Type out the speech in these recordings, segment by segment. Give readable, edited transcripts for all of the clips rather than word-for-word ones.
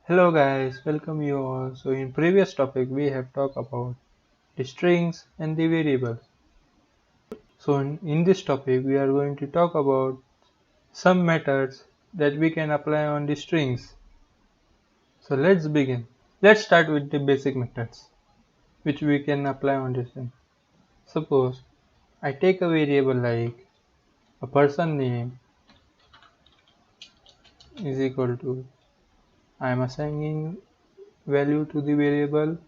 Hello guys, welcome you all. So in previous topic we have talked about the strings and the variables. So in this topic we are going to talk about some methods that we can apply on the strings. So let's begin. Let's start with the basic methods which we can apply on the string. Suppose I take a variable like a person name is equal to I am assigning value to the variable.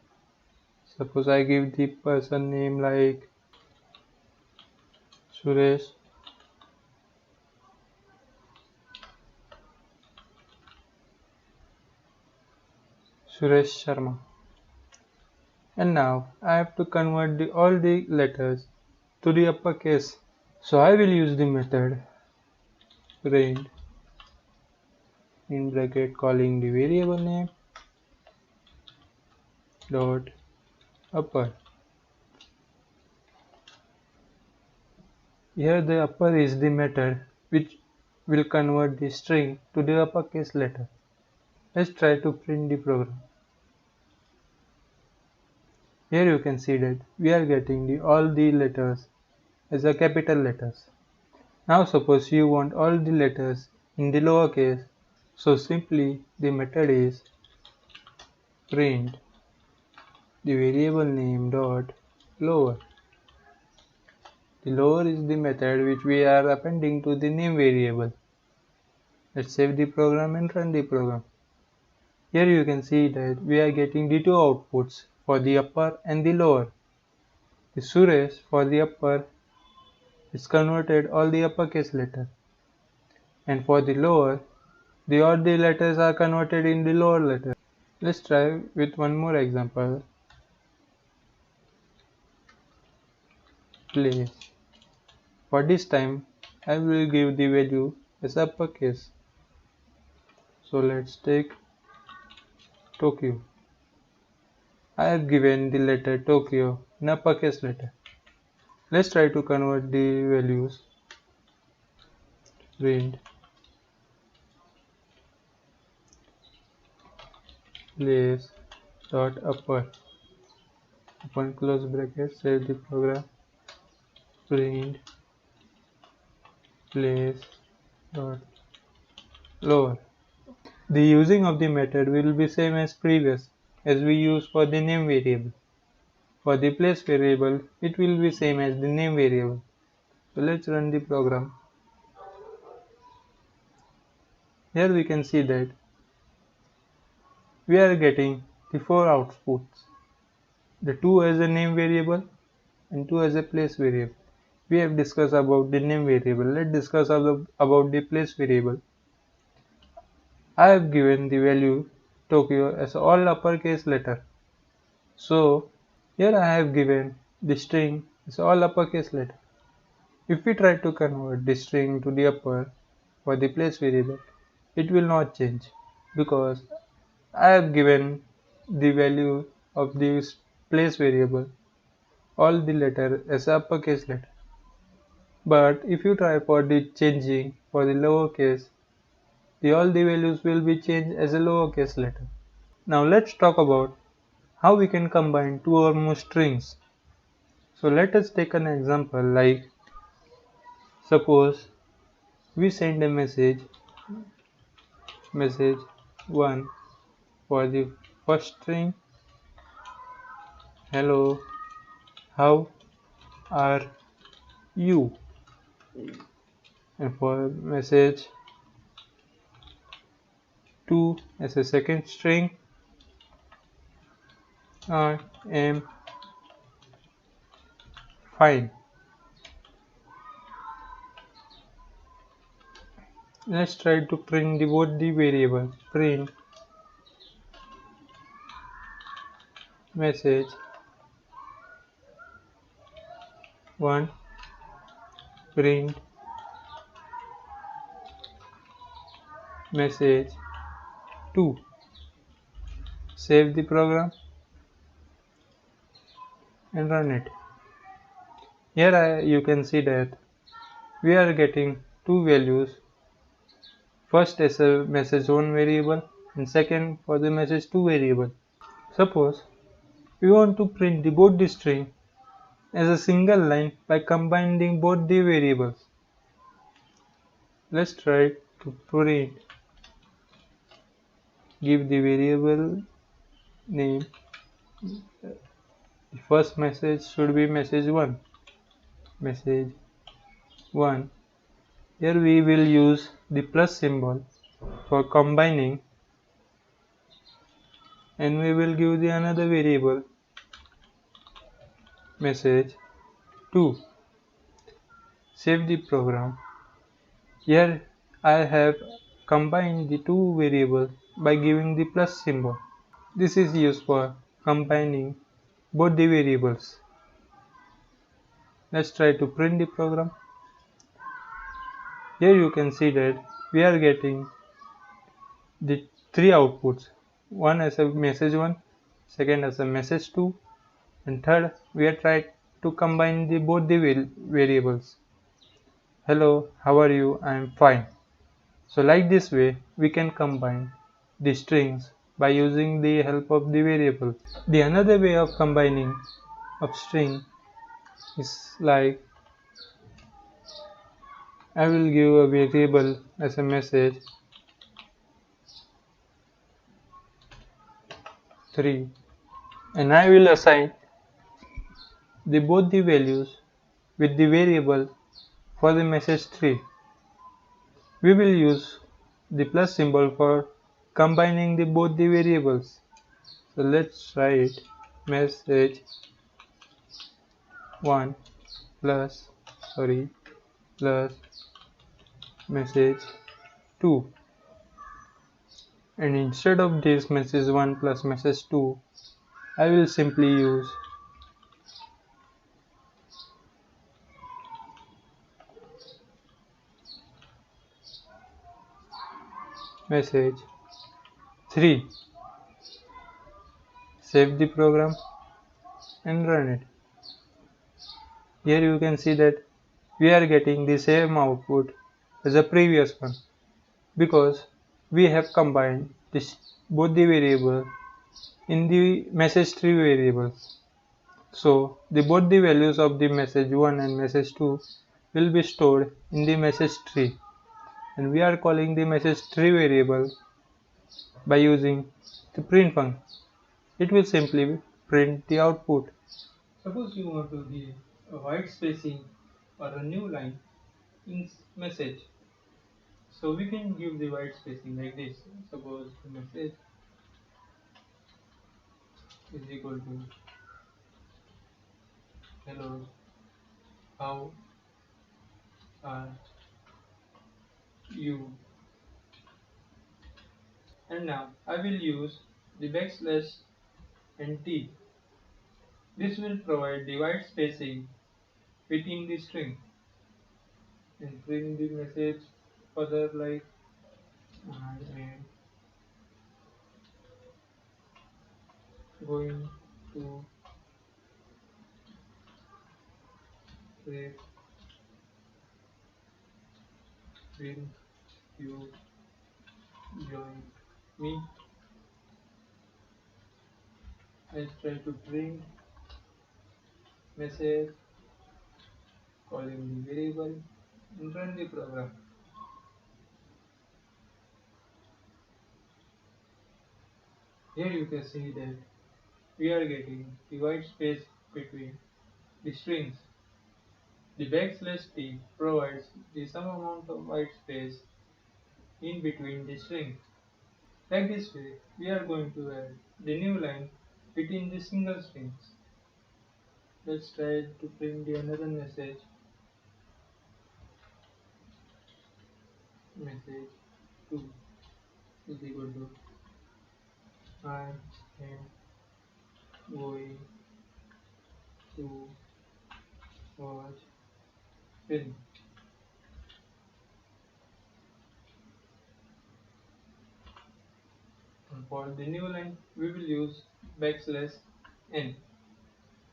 Suppose I give the person name like Suresh. Suresh Sharma. And now I have to convert all the letters to the uppercase. So I will use the method print in bracket calling the variable name dot upper. Here the upper is the method which will convert the string to the uppercase letter. Let's try to print the program. Here you can see that we are getting all the letters as a capital letters. Now suppose you want all the letters in the lowercase, so simply the method is print the variable name dot lower. The lower is the method which we are appending to the name variable. Let's save the program and run the program. Here you can see that we are getting the two outputs for the upper and the lower. The Suresh for the upper is converted all the uppercase letter, and for the lower all the letters are converted in the lower letter. Let's try with one more example. Place. For this time I will give the value as uppercase. So let's take Tokyo. I have given the letter Tokyo in uppercase letter. Let's try to convert the values. Print place dot upper open close bracket, save the program. Print place dot lower. The using of the method will be same as previous as we use for the name variable. For the place variable it will be same as the name variable. So let's run the program. Here we can see that we are getting the four outputs, the two as a name variable and two as a place variable. We have discussed about the name variable. Let's discuss about the place variable. I have given the value Tokyo as all uppercase letter. So here I have given the string as all uppercase letter. If we try to convert the string to the upper for the place variable, it will not change because I have given the value of this place variable all the letter as uppercase letter. But if you try for the changing for the lowercase, all the values will be changed as a lowercase letter. Now let's talk about how we can combine two or more strings. So let us take an example like suppose we send a message 1 for the first string, hello, how are you? And for message 2 as a second string, I am fine. Let's try to print both the variables. Print message 1, print message 2. Save the program and run it. Here you can see that we are getting two values. First as a message 1 variable, and second for the message 2 variable. Suppose we want to print the both the string as a single line by combining both the variables. Let's try to print. Give the variable name. The first message should be message 1. Message 1. Here we will use the plus symbol for combining, and we will give the another variable message 2. Save the program. Here I have combined the two variables by giving the plus symbol. This is used for combining both the variables. Let's try to print the program. Here you can see that we are getting the three outputs. One as a message 1, second as a message 2, and third we are trying to combine the both the variables. Hello, how are you? I am fine. So like this way we can combine the strings by using the help of the variable. The another way of combining of string is like I will give a variable as a message 3, and I will assign both the values with the variable for the message 3. We will use the plus symbol for combining both the variables. So let's write message 1 plus plus message 2, and instead of this message 1 plus message 2 I will simply use message 3. Save the program and run it. Here you can see that we are getting the same output as the previous one because we have combined both the variable in the message 3 variable. So both the values of the message 1 and message 2 will be stored in the message 3, and we are calling the message 3 variable by using the print function. It will simply print the output. Suppose you want to give a white spacing or a new line in message. So we can give the white spacing like this. Suppose the message is equal to hello, how are you? And now I will use the backslash and T. This will provide the white spacing within the string and print the message further like I am going to trade will you join me. Let's try to print message calling the variable and run the program. Here you can see that we are getting the white space between the strings. The backslash t provides the some amount of white space in between the strings. Like this way, we are going to add the new line between the single strings. Let's try to print the another message. Message 2 is equal to I am going to watch film. And for the new line, we will use backslash n.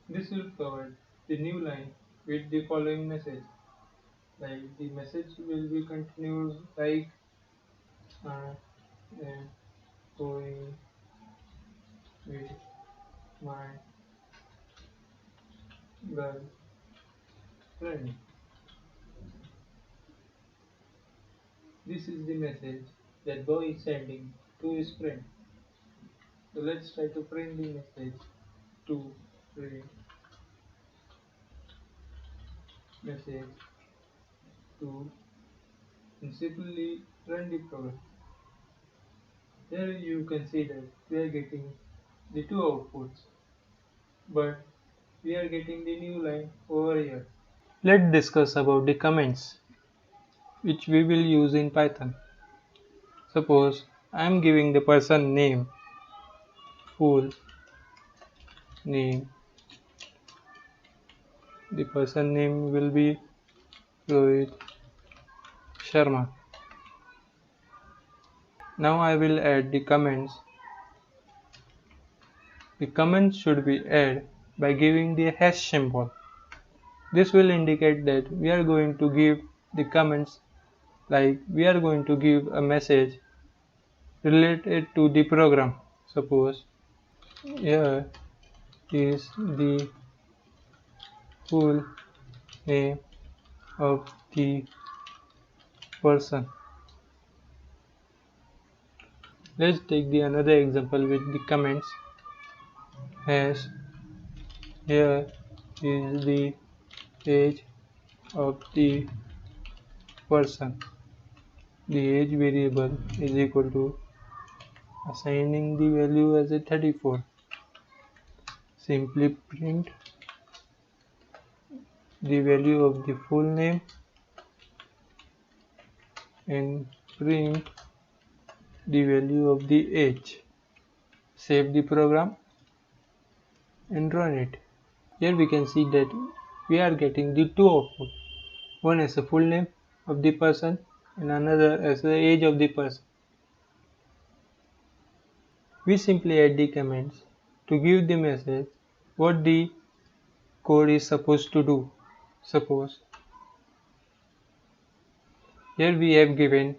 This will provide the new line with the following message. Like the message will be continued like I am going with my girlfriend. This is the message that boy is sending to his friend. So let's try to print the message to print message to and simply run the program. Here you can see that we are getting the two outputs, but we are getting the new line over here. Let's discuss about the comments which we will use in Python. Suppose I am giving the person name, full name. The person name will be Rohit Sharma. Now I will add the comments. The comments should be added by giving the hash symbol. This will indicate that we are going to give the comments, like we are going to give a message related to the program. Suppose here is the full name of the person. Let's take the another example with the comments as here is the age of the person. The age variable is equal to assigning the value as a 34. Simply print the value of the full name and print the value of the age. Save the program and run it. Here we can see that we are getting the two output. One as the full name of the person and another as the age of the person. We simply add the comments to give the message what the code is supposed to do. Suppose here we have given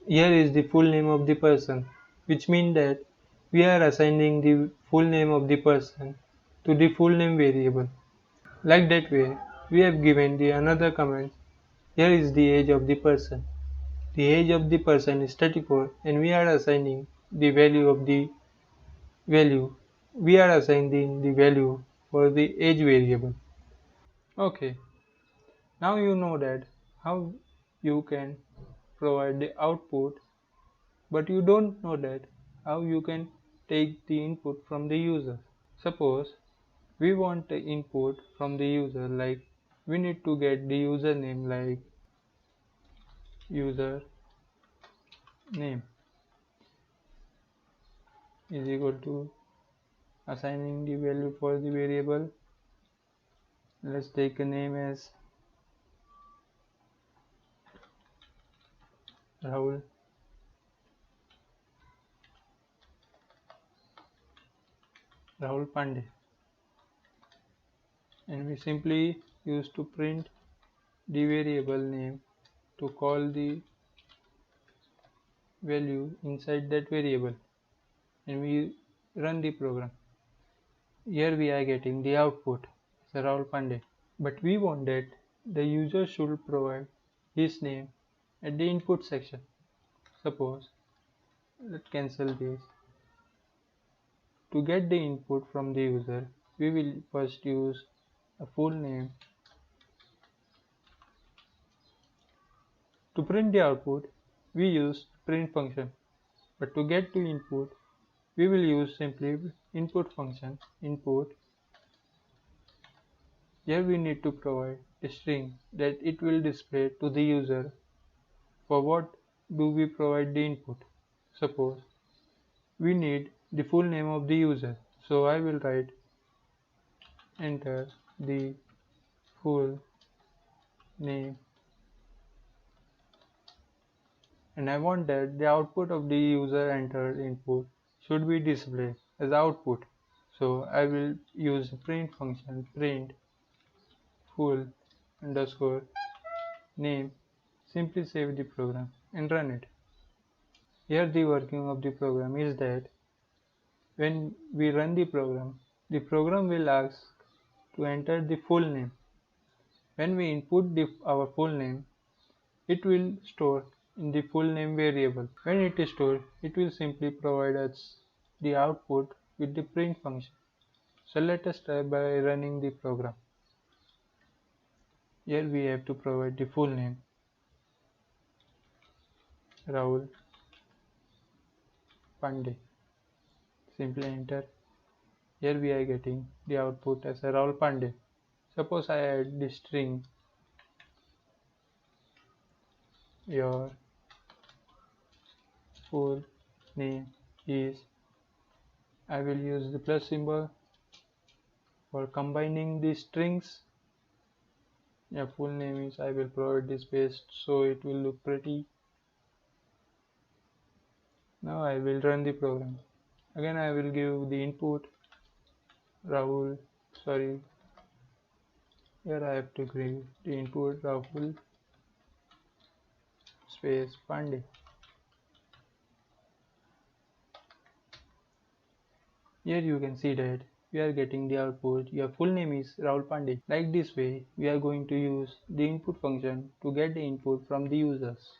here is the full name of the person, which means that we are assigning the full name of the person to the full name variable. Like that way, we have given the another comment. Here is the age of the person. The age of the person is 34 and we are assigning the value of the value. We are assigning the value for the age variable. Okay, now you know that how you can provide the output, but you don't know that how you can take the input from the user. Suppose we want the input from the user, like we need to get the username, like user name is equal to assigning the value for the variable. Let's take a name as Rahul. Rahul Pandey, and we simply use to print the variable name to call the value inside that variable, and we run the program. Here we are getting the output as Rahul Pandey, but we want that the user should provide his name at the input section. Suppose let's cancel this. To get the input from the user, we will first use a full name. To print the output, we use print function, but to get to input, we will use simply input function. Input. Here we need to provide a string that it will display to the user. For what do we provide the input? Suppose we need the full name of the user, so I will write enter the full name, and I want that the output of the user entered input should be displayed as output. So I will use the print function, print full underscore name. Simply save the program and run it. Here the working of the program is that when we run the program will ask to enter the full name. When we input our full name, it will store in the full name variable. When it is stored, it will simply provide us the output with the print function. So let us try by running the program. Here we have to provide the full name Rahul Pandey. Simply enter. Here we are getting the output as a Rahul Pandey. Suppose I add the string your full name is. I will use the plus symbol for combining the strings. Your full name is. I will provide the space so it will look pretty. Now I will run the program. Again I will give the input Rahul. Sorry, here I have to give the input Rahul space Pandey. Here you can see that we are getting the output. Your full name is Rahul Pandey. Like this way, we are going to use the input function to get the input from the users.